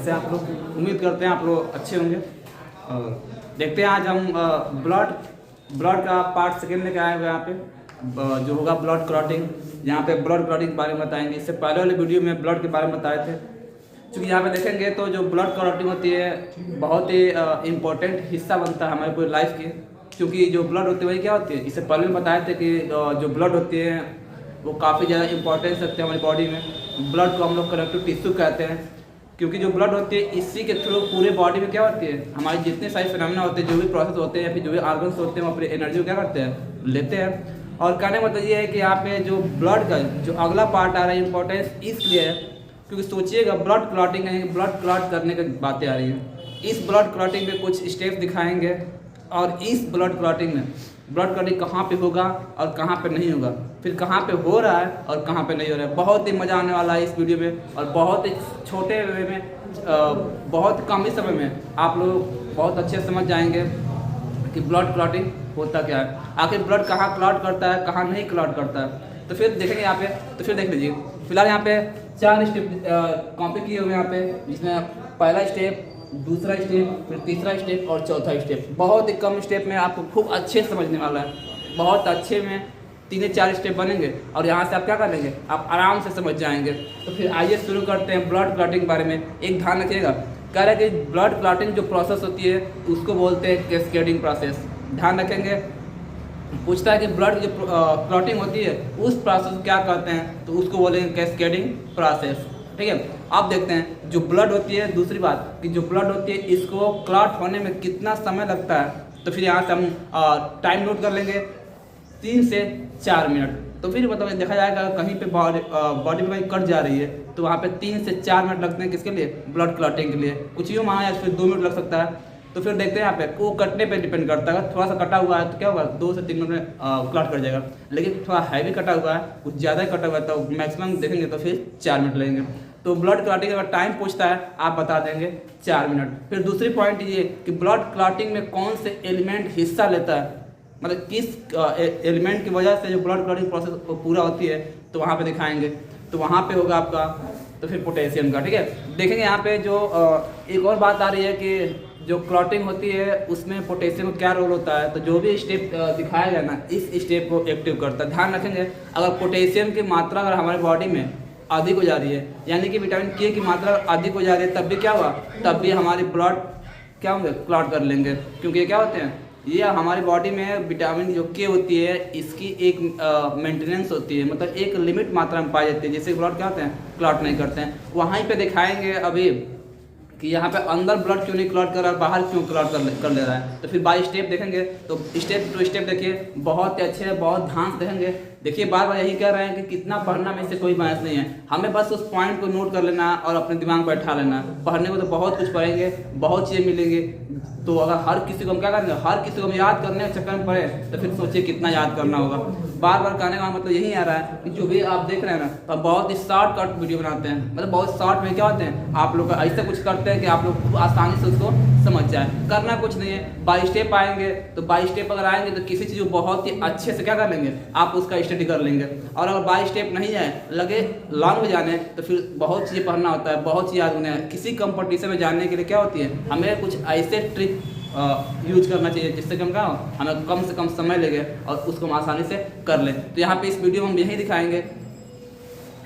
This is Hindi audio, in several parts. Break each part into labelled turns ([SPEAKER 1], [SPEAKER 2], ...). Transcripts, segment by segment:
[SPEAKER 1] कैसे आप लोग? उम्मीद करते हैं आप लोग अच्छे होंगे। और देखते हैं आज हम ब्लड का पार्ट सेकेंड लेके आए हुए यहाँ पे जो होगा ब्लड क्लॉटिंग। यहाँ पे ब्लड क्लॉटिंग के बारे में बताएंगे। इससे पहले वाले वीडियो में ब्लड के बारे में बताए थे। क्योंकि यहाँ पे देखेंगे तो जो ब्लड क्लॉटिंग होती है बहुत ही इम्पोर्टेंट हिस्सा बनता है हमारे पूरी लाइफ की। क्योंकि जो ब्लड होती है वही क्या होती है, इससे पहले भी बताए थे कि जो ब्लड होती है वो काफ़ी ज़्यादा इंपॉर्टेंस रखते हैं हमारी बॉडी में। ब्लड को हम लोग कनेक्टिव टिश्यू कहते हैं। क्योंकि जो ब्लड होती है इसी के थ्रू पूरे बॉडी में क्या होती है, हमारे जितने सारे फिनोमेना होते हैं, जो भी प्रोसेस होते हैं या फिर जो भी ऑर्गन्स होते हैं वो अपनी एनर्जी को क्या करते हैं, लेते हैं। और कहने का मतलब ये है कि यहाँ पे जो ब्लड का जो अगला पार्ट आ रहा है इंपॉर्टेंस इसलिए है क्योंकि सोचिएगा ब्लड क्लॉटिंग है, ब्लड क्लॉट करने की बातें आ रही हैं। इस ब्लड क्लॉटिंग में कुछ स्टेप्स दिखाएंगे और इस ब्लड क्लॉटिंग में ब्लड क्लॉटिंग कहाँ पे होगा और कहाँ पे नहीं होगा, फिर कहाँ पे हो रहा है और कहाँ पे नहीं हो रहा है। बहुत ही मज़ा आने वाला है इस वीडियो में और बहुत ही छोटे वे में बहुत कम ही समय में आप लोग बहुत अच्छे से समझ जाएंगे कि ब्लड क्लॉटिंग होता क्या है, आखिर ब्लड कहाँ क्लॉट करता है कहाँ नहीं क्लॉट करता है। तो फिर देखेंगे यहाँ पे, तो फिर देख लीजिए। फिलहाल यहाँ पे 4 स्टेप कॉपी किए हुए यहाँ पे, जिसमें पहला स्टेप, दूसरा स्टेप, फिर तीसरा स्टेप और चौथा स्टेप। बहुत ही कम स्टेप में आपको खूब अच्छे से समझने वाला है। बहुत अच्छे में 3-4 स्टेप बनेंगे और यहाँ से आप क्या कर लेंगे, आप आराम से समझ जाएंगे। तो फिर आइए शुरू करते हैं ब्लड क्लॉटिंग के बारे में। एक ध्यान रखिएगा, कह रहे हैं कि ब्लड क्लॉटिंग जो प्रोसेस होती है उसको बोलते हैं कैस्केडिंग प्रोसेस। ध्यान रखेंगे, पूछता है कि ब्लड जो क्लॉटिंग होती है उस प्रोसेस को क्या कहते हैं, तो उसको बोलेंगे कैस्केडिंग प्रोसेस। ठीक है, अब देखते हैं जो ब्लड होती है। दूसरी बात कि जो ब्लड होती है इसको क्लॉट होने में कितना समय लगता है, तो फिर यहाँ से हम टाइम नोट कर लेंगे 3 से 4 मिनट। तो फिर मतलब देखा जाएगा कहीं पे बॉडी में कहीं कट जा रही है तो वहाँ पे 3 से 4 मिनट लगते हैं किसके लिए, ब्लड क्लॉटिंग के लिए। कुछ यूँ माना या फिर 2 मिनट लग सकता है। तो फिर देखते हैं यहाँ पे वो कटने पे डिपेंड करता है। थोड़ा सा कटा हुआ है तो क्या होगा, 2 से 3 मिनट में क्लॉट कर जाएगा। लेकिन थोड़ा हैवी कटा हुआ है, कुछ ज़्यादा ही कटा हुआ है तो मैक्सिमम देखेंगे तो फिर 4 मिनट लगेंगे। तो ब्लड क्लॉटिंग अगर टाइम पूछता है आप बता देंगे 4 मिनट। फिर दूसरी पॉइंट ये कि ब्लड क्लॉटिंग में कौन से एलिमेंट हिस्सा लेता है, मतलब किस एलिमेंट की वजह से जो ब्लड क्लॉटिंग प्रोसेस पूरा होती है, तो वहाँ पे दिखाएंगे। तो वहाँ पे होगा आपका तो फिर पोटेशियम का। ठीक है, देखेंगे यहाँ पे जो एक और बात आ रही है कि जो क्लॉटिंग होती है उसमें पोटेशियम का क्या रोल होता है। तो जो भी स्टेप दिखाया गया ना इस स्टेप को एक्टिव करता है। ध्यान रखेंगे, अगर पोटेशियम की मात्रा अगर हमारे बॉडी में अधिक हो जा रही है, यानी कि विटामिन के की मात्रा अधिक हो जा रही है, तब भी क्या हुआ, तब भी हमारी ब्लड क्या होंगे, क्लॉट कर लेंगे। क्योंकि ये क्या होते हैं, ये हमारी बॉडी में विटामिन जो के होती है इसकी एक मेंटेनेंस होती है, मतलब एक लिमिट मात्रा में पाई जाती है, जिससे ब्लड क्या होते हैं, क्लॉट नहीं करते हैं। वहीं पे दिखाएंगे अभी कि यहाँ पे अंदर ब्लड क्यों नहीं क्लॉट कर रहा है, बाहर क्यों क्लॉट कर ले रहा है। तो फिर बाई स्टेप देखेंगे, तो स्टेप टू स्टेप देखिए, बहुत ही अच्छे, बहुत ध्यान से देखेंगे। देखिए बार बार यही कह रहे हैं कि कितना पढ़ना में से कोई बहस नहीं है, हमें बस उस पॉइंट को नोट कर लेना और अपने दिमाग में बैठा लेना। पढ़ने को तो बहुत कुछ पढ़ेंगे, बहुत चीज़ें मिलेंगी। तो अगर हर किसी को हम क्या करेंगे, हर किसी को हम याद करने के चक्कर में पड़े तो फिर सोचिए कितना याद करना होगा। बार बार कहने का मतलब यही आ रहा है कि जो भी आप देख रहे हैं ना, तो बहुत ही शॉर्टकट वीडियो बनाते हैं, मतलब बहुत शॉर्ट में क्या होते हैं, आप लोग ऐसा कुछ करते हैं कि आप लोग आसानी से उसको समझ जाए। करना कुछ नहीं है, बाई स्टेप आएंगे तो बाई स्टेप अगर आएंगे तो किसी चीज़ को बहुत ही अच्छे से क्या कर लेंगे, आप उसका स्टडी कर लेंगे। और अगर बाई स्टेप नहीं आए, लगे लॉन्ग में जाने, तो फिर बहुत चीज़ें पढ़ना होता है, बहुत चीज़ याद होने हैं। किसी कंपटीशन में जाने के लिए क्या होती है, हमें कुछ ऐसे ट्रिक यूज करना चाहिए जिससे कि हम क्या हो, हमें कम से कम समय लगे और उसको हम आसानी से कर लें। तो यहाँ पे इस वीडियो में हम यही दिखाएंगे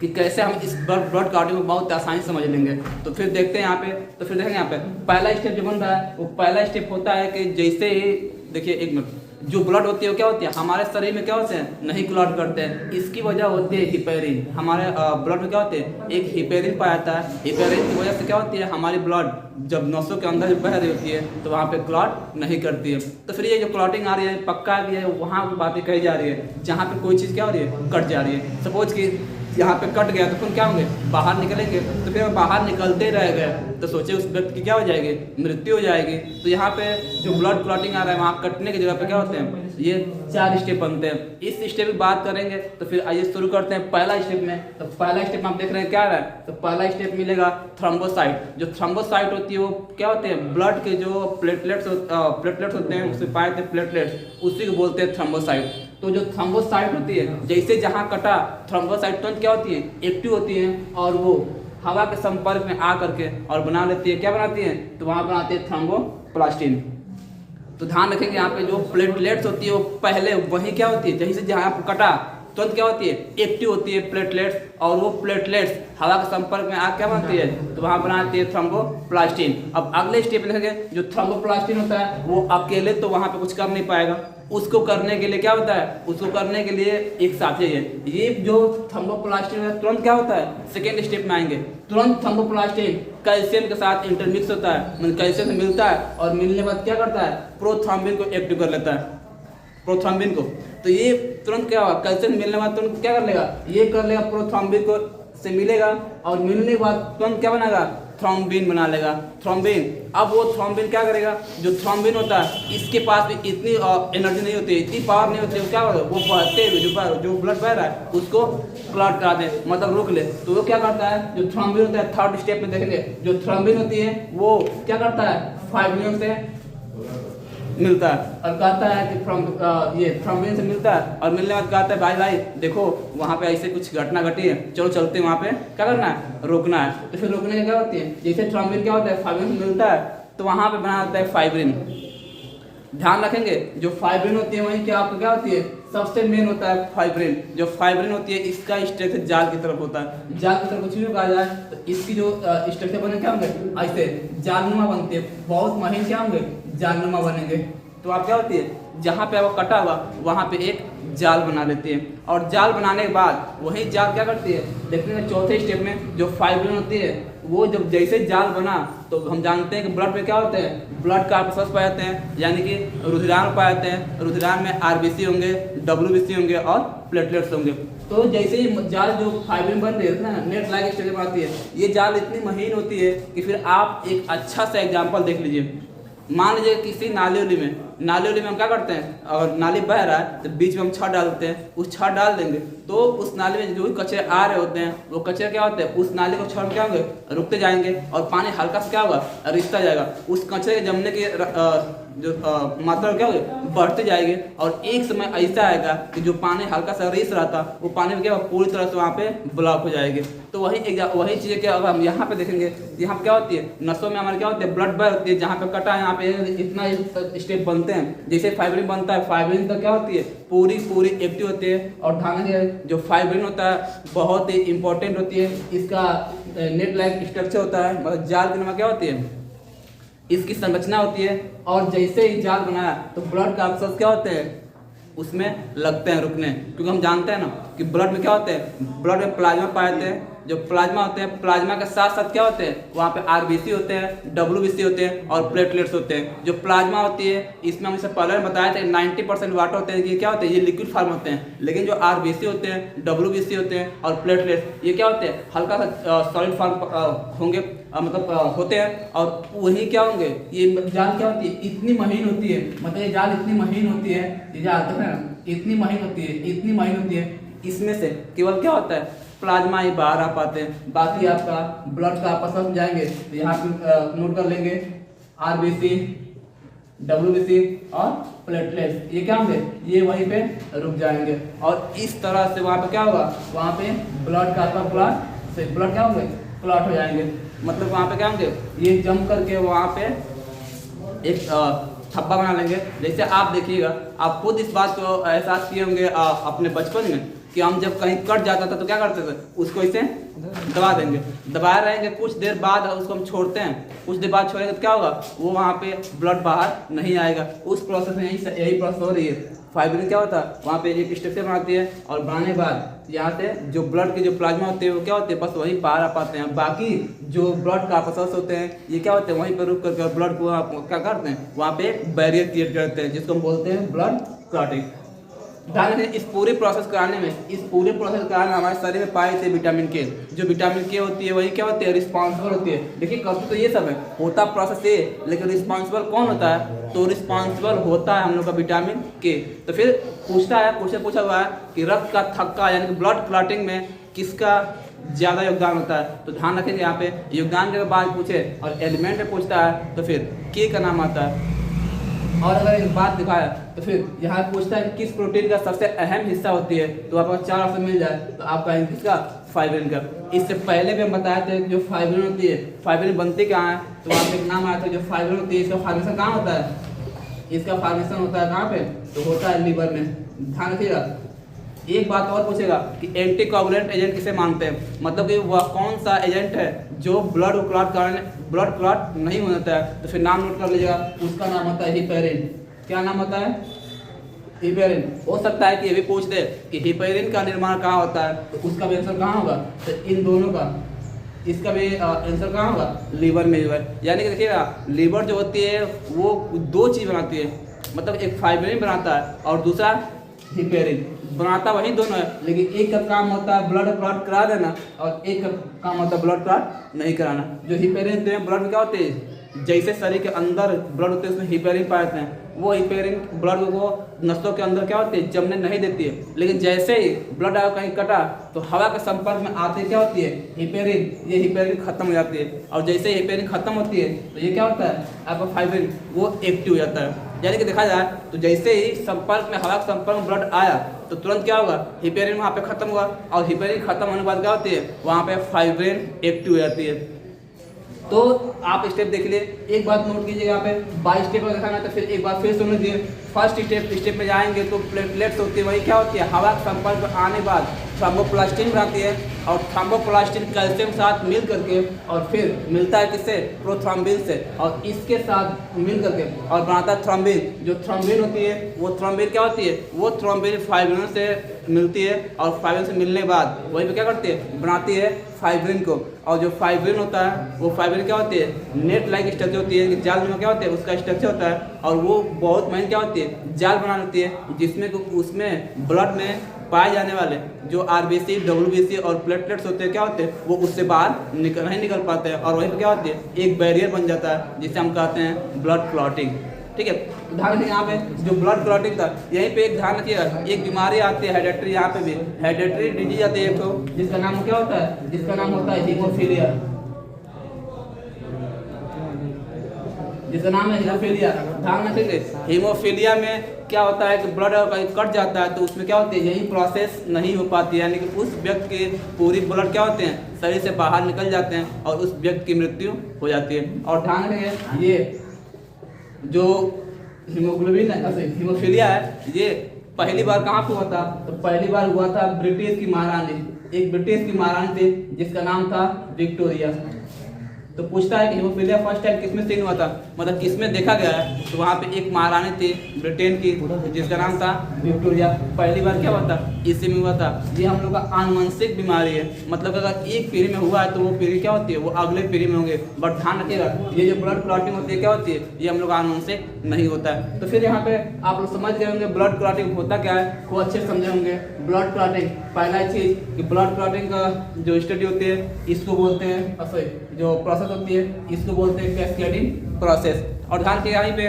[SPEAKER 1] कि कैसे हम इस ब्लड क्लॉटिंग को बहुत आसानी से समझ लेंगे। तो फिर देखते हैं यहाँ पे, तो फिर देखेंगे यहाँ पे पहला स्टेप जो बन रहा है वो पहला स्टेप होता है कि जैसे ही देखिए एक मिनट, जो ब्लड होती है वो क्या होती है, हमारे शरीर में क्या होते हैं, नहीं क्लॉट करते हैं। इसकी वजह होती है हिपेरिन। हमारे ब्लड में क्या होते हैं, एक हिपेरिन पाया जाता है। हिपेरिन की वजह से क्या होती है, हमारी ब्लड जब नसों के अंदर बह रही होती है तो वहाँ पे क्लॉट नहीं करती है। तो फिर ये जो क्लॉटिंग आ रही है पक्का भी है, वहाँ की बातें कही जा रही है जहाँ पे कोई चीज़ क्या हो रही है, कट जा रही है। सपोज कि यहाँ पे कट गया तो फिर क्या होंगे, बाहर निकलेंगे। तो फिर बाहर निकलते रह गए तो सोचिए उस व्यक्ति की क्या हो जाएगी, मृत्यु हो जाएगी। तो यहाँ पे जो ब्लड क्लॉटिंग आ रहा है वहाँ कटने की जगह पे क्या होते हैं, ये 4 स्टेप बनते हैं। इस स्टेप की बात करेंगे तो फिर आइए शुरू करते हैं पहला स्टेप में। तो पहला स्टेप में आप देख रहे हैं क्या आ रहा है, तो पहला स्टेप मिलेगा थ्रोम्बोसाइट। जो थ्रोम्बोसाइट होती है वो क्या होते हैं, ब्लड के जो प्लेटलेट्स होते हैं, उससे पाए थे प्लेटलेट्स, उसी को बोलते हैं थ्रोम्बोसाइट। तो जो थ्रोम्बोसाइट होती है, जैसे जहाँ कटा थ्रोम्बोसाइट तुरंत क्या होती है, एक्टिव होती है और वो हवा के संपर्क में आ करके और बना लेती है, क्या बनाती है, तो वहाँ बनाती है थ्रोम्बोप्लास्टिन। तो ध्यान रखेंगे यहाँ पे जो प्लेटलेट्स होती है वो पहले वही क्या होती है, जहीं से जहाँ आप कटा तुरंत क्या होती है, एक्टिव होती है प्लेटलेट्स, और वो प्लेटलेट्स हवा के संपर्क में आ क्या बनती है, तो वहाँ बनाती है थ्रोम्बोप्लास्टिन। अब अगले स्टेप देखेंगे, जो थ्रोम्बोप्लास्टिन होता है वो अकेले तो वहाँ पे कुछ कर नहीं पाएगा, उसको करने के लिए क्या होता है, उसको करने के लिए एक साथी है। ये जो थ्रोम्बोप्लास्टिन है तुरंत क्या होता है, सेकेंड स्टेप में आएंगे, तुरंत थ्रोम्बोप्लास्टिन कैल्शियम के साथ इंटरमिक्स होता है, मतलब कैल्शियम से मिलता है, और मिलने के बाद क्या करता है, प्रोथ्रोम्बिन को एक्टिव कर लेता है, प्रोथ्रोम्बिन को। तो ये तुरंत क्या होगा, कैल्शियम मिलने के बाद तुरंत क्या कर लेगा, ये कर लेगा, प्रोथ्रोम्बिन को से मिलेगा, और मिलने के बाद तुरंत क्या बनाएगा, थ्रोम्बिन बना लेगा, थ्रोम्बिन। अब वो थ्रोम्बिन क्या करेगा, जो थ्रोम्बिन होता है इसके पास भी इतनी एनर्जी नहीं होती है, इतनी पावर नहीं होती है, क्या होगा, वो बहते हुए जो ब्लड बह रहा है उसको क्लॉट करा दे, मतलब रुक ले। तो वो क्या करता है, जो थ्रोम्बिन होता है, थर्ड स्टेप में देखेंगे, जो थ्रोम्बिन होती है वो क्या करता है, फाइब्रिन से मिलता है और कहता है कि ये थ्रोम्बिन से मिलता है, और मिलने के बाद कहता है भाई देखो वहाँ पे ऐसे कुछ घटना घटी है, चलो चलते हैं वहाँ पे, क्या करना है, रोकना है। तो फिर रोकने का क्या होती है, जैसे थ्रोम्बिन क्या होता है, फाइब्रिन से मिलता है, तो वहाँ पे बना होता है फाइब्रिन। ध्यान रखेंगे, जो फाइब्रिन होती है वही क्या आपको क्या होती है, सबसे मेन होता है फाइब्रिन। जो फाइब्रिन होती है इसका स्ट्रक्चर जाल की तरफ होता है, जाल की तरफ कुछ भी कहा जाए तो इसकी जो स्ट्रक्चर बने क्या होंगे, ऐसे जालनुमा बनती है, बहुत महीन क्या होंगे, जालनुमा बनेंगे। तो आप क्या होती है, जहाँ पे वो कटा हुआ वहाँ पे एक जाल बना लेती है, और जाल बनाने के बाद वही जाल क्या करती है, देखते हैं चौथे स्टेप में जो फाइब्रिन होती है वो जब जैसे जाल बना तो हम जानते हैं कि ब्लड में क्या होते हैं, ब्लड कार्पस्कल्स पाए जाते हैं, यानी कि रुधिरान पाए जाते हैं। रुधिरान में आरबीसी होंगे, डब्ल्यूबीसी होंगे और प्लेटलेट्स होंगे। तो जैसे ही जाल जो फाइब्रिन बन रही है ना, नेट लाइक स्ट्रक्चर बनाती है, ये जाल इतनी महीन होती है कि फिर आप एक अच्छा सा एग्जाम्पल देख लीजिए। मान लीजिए किसी नाली उली में हम क्या करते हैं, अगर नाली बह रहा है तो बीच में हम छड़ डालते हैं, उस छड़ डाल देंगे तो उस नाली में जो भी कचरे आ रहे होते हैं वो कचरे क्या होते हैं, उस नाली को छड़ क्या होंगे, रुकते जाएंगे, और पानी हल्का से क्या होगा, रिसता जाएगा, उस कचरे के जमने की जो मात्रा क्या होगी, बढ़ते जाएगी, और एक समय ऐसा आएगा कि जो पानी हल्का सा रिस रहा था वो पानी में क्या पूरी तरह से वहाँ पे ब्लॉक हो जाएगी। तो वही चीज़ें क्या अगर हम यहाँ पे देखेंगे, यहाँ पे क्या होती है, नसों में हमारे क्या होती है, ब्लड बह होती है, जहाँ पे कटा है यहाँ पे इतना स्टेप बनते हैं। जैसे फाइब्रिन बनता है, फाइब्रिन तो क्या होती है, पूरी एक्टिव होती है, और ध्यान जो फाइब्रिन होता है बहुत ही इंपॉर्टेंट होती है, इसका नेट लाइक स्ट्रक्चर होता है, मतलब जाल की नमा क्या होती है, इसकी संरचना होती है, और जैसे ही जाल बनाया तो ब्लड कार्पस्कल्स क्या होते हैं, उसमें लगते हैं रुकने, क्योंकि हम जानते हैं ना कि ब्लड में क्या होते हैं, ब्लड में प्लाज्मा पाए जाते हैं, जो प्लाज्मा होते हैं, प्लाज्मा के साथ साथ क्या होते हैं, वहाँ पे आरबीसी होते हैं, डब्ल्यूबीसी होते हैं और प्लेटलेट्स होते हैं। जो प्लाज्मा होती है इसमें हम इसे पहले बताया था 90% वाटर होते हैं, ये क्या होते हैं, ये लिक्विड फॉर्म होते हैं। लेकिन जो आरबीसी होते हैं, डब्ल्यूबीसी होते हैं और प्लेटलेट्स ये क्या होते हैं, हल्का सा सॉलिड फॉर्म होंगे, मतलब होते हैं, और वही क्या होंगे, ये जाल क्या होती है, इतनी महीन होती है, मतलब ये जाल इतनी महीन होती है, ये जाल तो है इतनी महीन होती है, इतनी महीन होती है, इसमें से केवल क्या होता है, प्लाज्मा ही बाहर आ पाते हैं, बाकी आपका ब्लड का आपस में जाएंगे तो यहाँ पे नोट कर लेंगे, आरबीसी, डब्ल्यूबीसी और प्लेटलेट्स ये क्या होंगे, ये वहीं पे रुक जाएंगे, और इस तरह से वहाँ पे क्या होगा, वहाँ पे ब्लड का आपका क्लॉट से ब्लड क्या होंगे, क्लॉट हो जाएंगे, मतलब वहाँ पे क्या होंगे, ये जम करके वहाँ पे एक थप्पा बना लेंगे। जैसे आप देखिएगा, आप खुद इस बात को एहसास किए होंगे अपने बचपन में कि हम जब कहीं कट जाता था तो क्या करते थे, उसको इसे दबा देंगे, दबाए रहेंगे, कुछ देर बाद उसको हम छोड़ते हैं, कुछ देर बाद छोड़ेंगे तो क्या होगा, वो वहाँ पे ब्लड बाहर नहीं आएगा। उस प्रोसेस में यही प्रोसेस हो रही है। फाइब्रिन क्या होता है, वहाँ पे एक स्ट्रक्चर बनाती है, और बनाने के बाद यहाँ से जो ब्लड के जो प्लाज्मा होते हैं वो क्या होते हैं, बस वहीं बाहर आ पाते हैं। बाकी जो ब्लड कार्पस्कल्स होते हैं ये क्या होते हैं, वहीं पर रुक करके ब्लड को क्या करते हैं, वहाँ पे बैरियर क्रिएट करते हैं, जिसको हम बोलते हैं ब्लड क्लॉटिंग। ध्यान रखें, इस पूरे प्रोसेस कराने में हमारे शरीर में पाए थे विटामिन के। जो विटामिन के होती है वही क्या होती है, रिस्पॉन्सिबल होती है। देखिए करते तो ये सब है, होता प्रोसेस ये, लेकिन रिस्पॉन्सिबल कौन होता है, तो रिस्पॉन्सिबल होता है हम लोग का विटामिन के। तो फिर पूछा हुआ है कि रक्त का थक्का यानी कि ब्लड क्लॉटिंग में किसका ज़्यादा योगदान होता है। तो ध्यान रखेंगे यहाँ पे योगदान के बाद पूछे और एलिमेंट में पूछता है तो फिर के का नाम आता है। और अगर एक बात दिखाया तो फिर यहाँ पूछता है कि किस प्रोटीन का सबसे अहम हिस्सा होती है, तो आपको 4 ऑप्शन मिल जाए तो आपका किसका फाइब्रिन का। इससे पहले भी हम बताए थे जो फाइब्रिन होती है, फाइब्रिन बनती कहाँ है, तो वहाँ पे एक नाम आया था जो फाइब्रिन होती है, इसका फॉर्मेशन कहाँ होता है, इसका फॉर्मेशन होता है कहाँ पे, तो होता है लीवर में। ध्यान रखिएगा। एक बात और पूछेगा कि एंटी कोगुलेंट एजेंट किसे मानते हैं, मतलब कि वह कौन सा एजेंट है जो ब्लड क्लॉट नहीं होता है, तो फिर नाम नोट कर लीजिएगा, उसका नाम होता है हिपेरिन। क्या नाम होता है, हिपेरिन। हो सकता है कि ये भी पूछ दे कि हिपेरिन का निर्माण कहाँ होता है, तो उसका भी आंसर कहाँ होगा, तो इन दोनों का, इसका भी आंसर कहाँ होगा, लीवर में जो है। यानी कि देखिएगा लीवर जो होती है वो दो चीज़ बनाती है, मतलब एक फाइब्रिन बनाता है और दूसरा हिपेरिन बनाता, वही दोनों है, लेकिन एक का काम होता है ब्लड क्लॉट करा देना और एक का काम होता है ब्लड क्लॉट नहीं कराना। जो हिपेरिन होते हैं ब्लड में क्या होते हैं, जैसे शरीर के अंदर ब्लड होते हैं उसमें हिपेरिन पाए जाते हैं, वो हिपेरिन ब्लड को नसों के अंदर क्या होती है, जमने नहीं देती है। लेकिन जैसे ही ब्लड कहीं कटा तो हवा के संपर्क में आते क्या होती है, हिपेरिन, ये हिपेरिन खत्म हो जाती है, और जैसे ही हिपेरिन खत्म होती है तो ये क्या होता है आपका फाइब्रिन, वो एक्टिव हो जाता है। यानी कि देखा जाए तो जैसे ही संपर्क में, हवा के संपर्क में ब्लड आया तो तुरंत क्या होगा, हिपेरिन वहाँ पे खत्म हुआ, और हिपेरिन खत्म होने के बाद क्या होती है, वहाँ पे फाइब्रिन एक्टिव हो जाती है। तो आप स्टेप देख लिए, एक बात नोट कीजिएगा यहाँ पे, बाई स्टेप अगर दिखाना तो फिर एक बार फिर सुन लीजिए। फर्स्ट स्टेप में जाएंगे तो प्लेटलेट्स होती है, वही क्या होती है, हवा के संपर्क में आने बाद थ्रोम्बोप्लास्टिन बनाती है, और थ्रोम्बोप्लास्टिन कैल्शियम के साथ मिल करके और फिर मिलता है किससे, प्रोथ्रोम्बिन से, और इसके साथ मिल करके और बनाता है थ्रोम्बिन। जो थ्रोम्बिन होती है वो थ्रोम्बिन क्या होती है, वो थ्रोम्बिन फाइब्रिन से मिलती है, और फाइब्रिन से मिलने के बाद वही पे क्या करती है, बनाती है फाइब्रिन को। और जो फाइब्रिन होता है वो फाइब्रिन क्या होती है, नेट लाइक स्ट्रक्चर होती है, जाल में क्या होता है उसका स्ट्रक्चर होता है, और वो बहुत महीन क्या होती है, जाल बना लेती है, जिसमें उसमें ब्लड में पाए जाने वाले जो आरबीसी, डब्ल्यूबीसी और प्लेटलेट्स होते हैं क्या होते हैं, वो उससे बाहर नहीं निकल पाते हैं, और वहीं पर क्या होती है, एक बैरियर बन जाता है जिसे हम कहते हैं ब्लड क्लॉटिंग। ठीक है, ध्यान रखिए यहाँ पे जो ब्लड क्लॉटिंग था, यहीं पे एक ध्यान रखिएगा, एक बीमारी आती है हेरेडिटरी, यहाँ पे भी हेरेडिटरी डिजीज आती है तो जिसका नाम क्या होता है, जिसका नाम होता है हीमोफीलिया, जिसका नाम है हीमोफीलिया। ध्यान रखिए हीमोफीलिया में क्या होता है कि ब्लड कट जाता है तो उसमें क्या होती है, यही प्रोसेस नहीं हो पाती है, यानी कि उस व्यक्ति के पूरी ब्लड क्या होते हैं, शरीर से बाहर निकल जाते हैं और उस व्यक्ति की मृत्यु हो जाती है। और ध्यान रखिए ये जो हीमोग्लोबिन हीमोफीलिया है, ये पहली बार कहाँ पे हुआ था, तो पहली बार हुआ था ब्रिटिश की महारानी, एक ब्रिटिश की महारानी थी जिसका नाम था विक्टोरिया। तो पूछता है कि हीमोफीलिया फर्स्ट टाइम किसमें सीन हुआ था, मतलब किसमें देखा गया है, तो वहाँ पे एक महारानी थी ब्रिटेन की जिसका नाम था विक्टोरिया। पहली बार क्या हुआ था, इसी में हुआ था। ये हम लोग का आनुवंशिक बीमारी है, मतलब अगर एक पीढ़ी में हुआ है तो वो पीढ़ी क्या होती है, वो अगले पीढ़ी में होंगे। बट ध्यान रखिएगा ये जो ब्लड क्लॉटिंग होती है क्या होती है, ये हम लोग आनुवंशिक नहीं होता है। तो फिर यहाँ पे आप लोग समझ गए होंगे ब्लड क्लॉटिंग होता क्या है, वो अच्छे समझे होंगे। ब्लड क्लॉटिंग पहला चीज कि ब्लड क्लॉटिंग का जो स्टडी होती है इसको बोलते हैं, जो प्रोसेस होती है इसको बोलते हैं कैस्केडिंग प्रोसेस। और ध्यान के यहाँ पे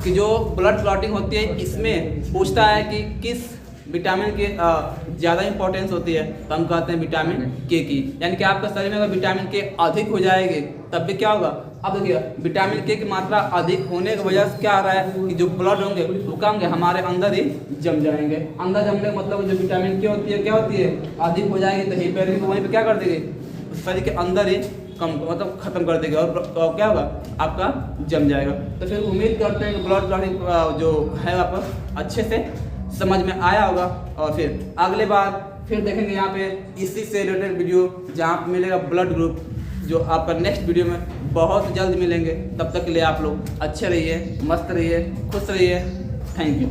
[SPEAKER 1] कि जो ब्लड क्लॉटिंग होती है इसमें पूछता है कि किस विटामिन की ज़्यादा इंपॉर्टेंस होती है, तो हम कहते हैं विटामिन के की। यानी कि आपका शरीर में अगर विटामिन के अधिक हो जाएगी तब भी क्या होगा, अब देखिए विटामिन के की मात्रा अधिक होने की वजह से क्या आ रहा है कि जो ब्लड होंगे वो क्या होंगे, हमारे अंदर ही जम जाएंगे। अंदर जमने का मतलब जो विटामिन के होती है क्या होती है, अधिक हो जाएगी तो हिपेरिन को वहीं पर क्या कर देगी, शरीर के अंदर ही कम मतलब खत्म कर देगा और तो क्या होगा आपका जम जाएगा। तो फिर उम्मीद करते हैं कि ब्लड क्लॉटिंग जो है आपका अच्छे से समझ में आया होगा, और फिर अगले बार फिर देखेंगे यहाँ पे इसी से रिलेटेड वीडियो जहाँ पे मिलेगा ब्लड ग्रुप, जो आपका नेक्स्ट वीडियो में बहुत जल्द मिलेंगे। तब तक के लिए आप लोग अच्छे रहिए, मस्त रहिए, खुश रहिए। Thank you.